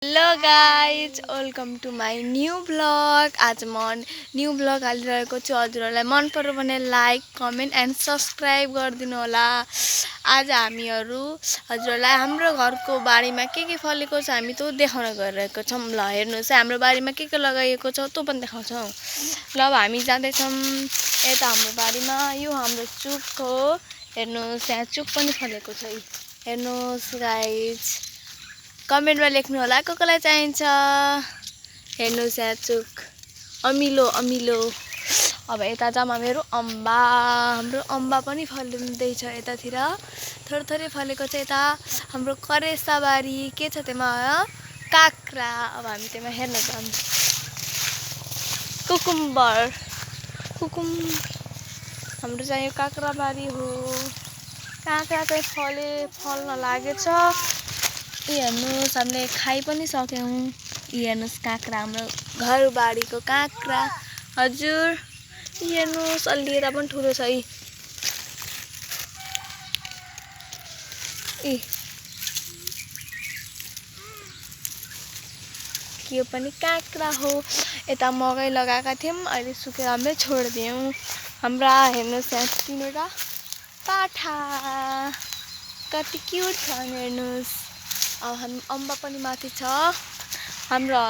Hello guys welcome to my new blog. आज म new blog हालिरहेको छु। हजुरहरूलाई मन पर्यो भने लाइक कमेन्ट एन्ड सब्सक्राइब गरिदिनु होला। आज हामीहरू हजुरहरूलाई हाम्रो घरको बारीमा के फलेको छ हामी त्यो देखाउन गइरहेको छौँ। ल हेर्नुहोस् है, हाम्रो बारीमा के लगाइएको छ त्यो पनि देखाउँछौँ। ल अब हामी जाँदैछौँ यता हाम्रो बारीमा। यो हाम्रो चुक हो, हेर्नुहोस् यहाँ चुक पनि फलेको छ। हेर्नुहोस् गाइज, कमेन्टमा लेख्नु होला कसलाई चाहिन्छ। हेर्नुहोस् यहाँ चुक अमिलो अमिलो। अब यता जाऊँ हामीहरू हाम्रो अम्बा पनि फल्दैछ यतातिर, थोरै फलेको छ। यता हाम्रो करेसाबारी के छ त्यहाँ काँक्रा। अब हामी त्यहाँ हेर्न जाऊँ। कुकुम्बर हाम्रो चाहिँ यो काँक्राबारी हो। काँक्रा चाहिँ फल्न लागेछ। हेर्नुहोस् हामीले खाइ पनि सक्यौँ। हेर्नुहोस् काँक्रा, हाम्रो घरबारीको काँक्रा। हजुर हेर्नुहोस् अलि यता पनि ठुलो छ। यो पनि काँक्रा हो। यता मकै लगाएका थियौँ, अहिले सुकेर हामीले छोडिदियौँ। हाम्रा हेर्नुहोस् यहाँ तिनवटा पाठा कति क्युट छ। हेर्नुहोस् अब हामी अम्बा पनि माथि छ हाम्रो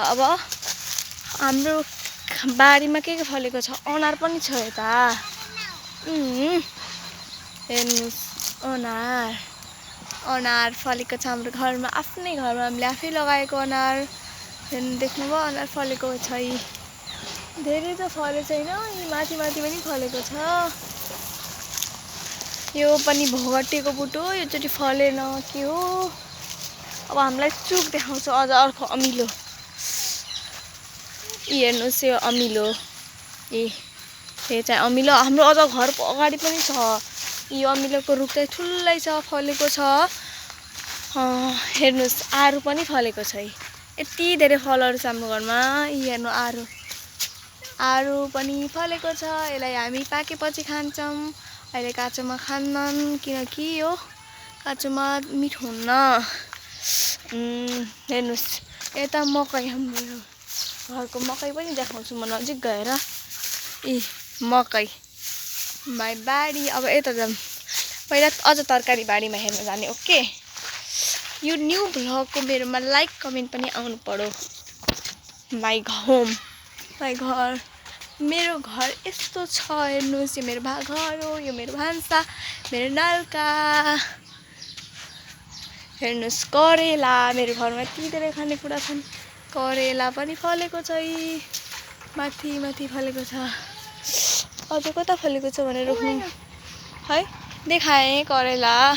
बारीमा के फलेको छ। अनार पनि छ यता। हेर्नुहोस् अनार फलेको छ हाम्रो घरमा, आफ्नै घरमा हामीले आफै लगाएको अनार। देख्नुभयो अनार फलेको छ। धेरै त फलेको छैन, माथि पनि फलेको छ। यो पनि भोगटेको बुटो, यो चोटि फलेन के हो। अब हामीलाई चुक देखाउँछु अझ अर्को अमिलो। हेर्नुहोस् यो अमिलो। यो चाहिँ अमिलो। हाम्रो अझ घरको अगाडि पनि छ। यो अमिलोको रुख चाहिँ ठुलै छ, फलेको छ। हेर्नुहोस् आरु पनि फलेको छ। यति धेरै फलहरू छ हाम्रो घरमा। हेर्नु आरु पनि फलेको छ। यसलाई हामी पाकेपछि खान्छौँ, अहिले काँचोमा खान्नन् किनकि यो काँचोमा मिठो हुन्न। हेर्नुहोस् यता मकै, हाम्रो घरको मकै पनि देखाउँछु म नजिक गएर। मकै माई बारी। अब यता जाऊँ, पहिला अझ तरकारी बारीमा हेर्न जाने। ओके, यो न्यू भ्लगको मेरोमा लाइक कमेन्ट पनि आउनु पर्यो। माई घर मेरो घर यस्तो छ। हेर्नुहोस् यो मेरो घर हो, यो मेरो भान्सा, मेरो नल्का। हेर्नुहोस् करेला, मेरो घरमा यति धेरै खानेकुरा छन्। करेला पनि फलेको छ, माथि फलेको छ। अझ कता फलेको छ भनेर रोक्नु है, देखाएँ करेला।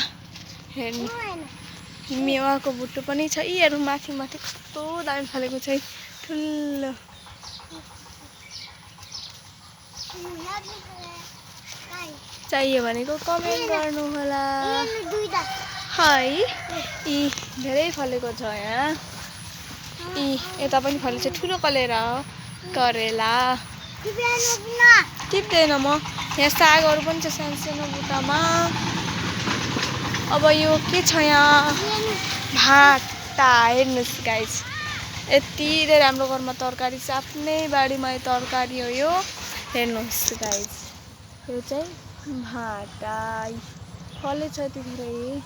हेर्नु मेवाको बुट्टो पनि छ। यीहरू माथि कस्तो दामी फलेको छ। ठुलो चाहियो भनेको कमेन्ट गर्नु होला है। धेरै फलेको छ यहाँ। यता पनि फलेको छ ठुलो करेला। टिप्दैन म। यहाँ सागहरू पनि छ सानो बुट्टामा। अब यो के छ यहाँ, भाटा। हेर्नुहोस् गाइस, यति धेरै हाम्रो घरमा तरकारी छ, आफ्नै बारीमा तरकारी हो यो। हेर्नुहोस् गाइस, यो चाहिँ भाटा फलेछ यति धेरै।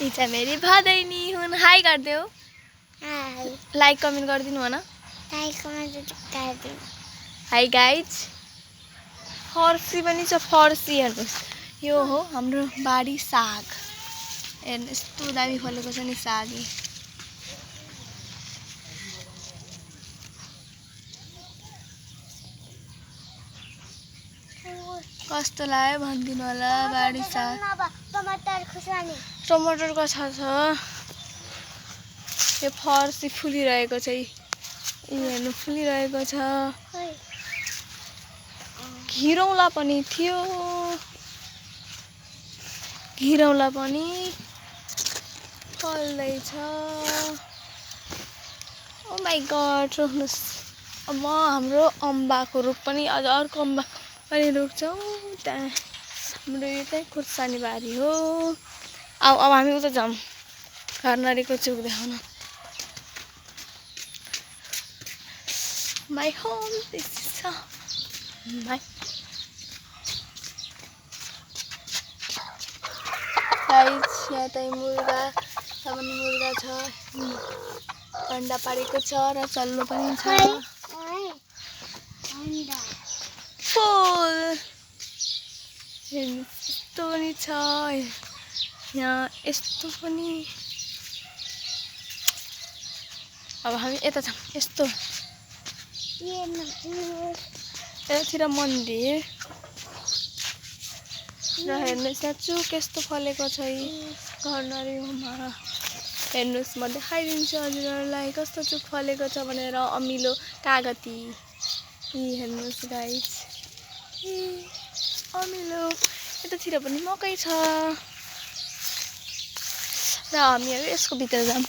यी चाहिँ मेरी भदैनी हुन्। हाई गरिदेऊ। लाइक कमेन्ट गरिदिनु भन। Hi guys. फर्सी पनि छ, फर्सी। हेर्नुहोस् यो हो हाम्रो बारी साग। हेर्नु यस्तो दामी फलेको छ नि साग। कस्तो लाग्यो भनिदिनु होला। बारी साग टमाटरको छ। यो फर्सी फुलिरहेको छ। हेर्नु फुलिरहेको छ। घिरौला पनि थियो, घिरौला पनि फल्दैछ। ओ माई गड, रोक्नुहोस्। अब हाम्रो अम्बाको रुख पनि, अझ अर्को अम्बा पनि रोप्छौँ। त्यहाँ हाम्रो यो चाहिँ खुर्सानी बारी हो। अब हामी उता जाऊँ घरनारीको चुक देखाउन my home this is my guys यहाँ चाहिँ मुर्गा पनि मुर्गा छ अन्डा पारेको छ र चल्लो पनि छ फुल यस्तो पनि छ यहाँ यस्तो पनि अब हामी यता छौँ यस्तो यतातिर मन्दिर र हेर्नुहोस् यहाँ चुक यस्तो फलेको छ घरनरीमा हेर्नुहोस् म देखाइदिन्छु हजुरहरूलाई कस्तो चुक फलेको छ भनेर अमिलो कागती हेर्नुहोस् गाइस अमिलो यतातिर पनि मकै छ र हामीहरू यसको भित्र जाऊँ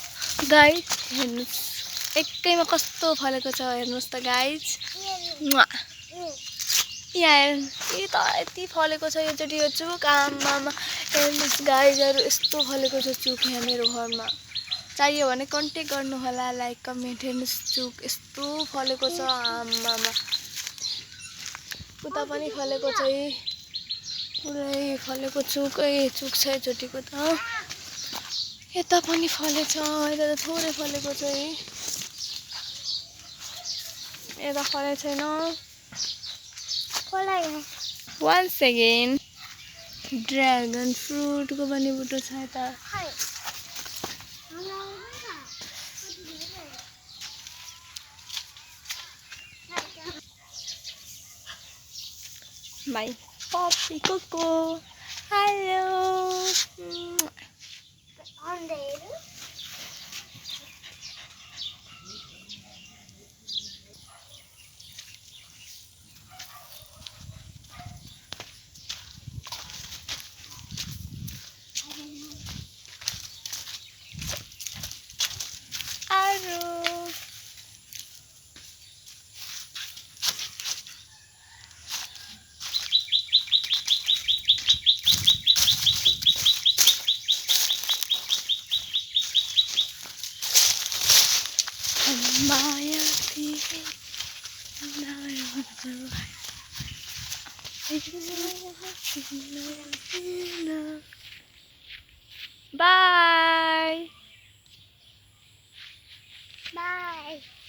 गाइस हेर्नुहोस् एकैमा कस्तो फलेको छ हेर्नुहोस् त गाइस यहाँ यति फलेको छ योचोटि यो चुक आमामा हेर्नुहोस् गाइसहरू यस्तो फलेको छ चुक यहाँ मेरो घरमा चाहियो भने कन्ट्याक्ट गर्नु होला लाइक कमेन्ट हेर्नुहोस् चुक यस्तो फलेको छ आमामा उता पनि फलेको छ पुरै फलेको चुकै चुक छ योचोटिको त यता पनि फलेछ यता त थोरै फलेको छ यता फलेको छैन once again dragon fruit को पनि बुटो छ यता my poppy coco hello Bye. Bye.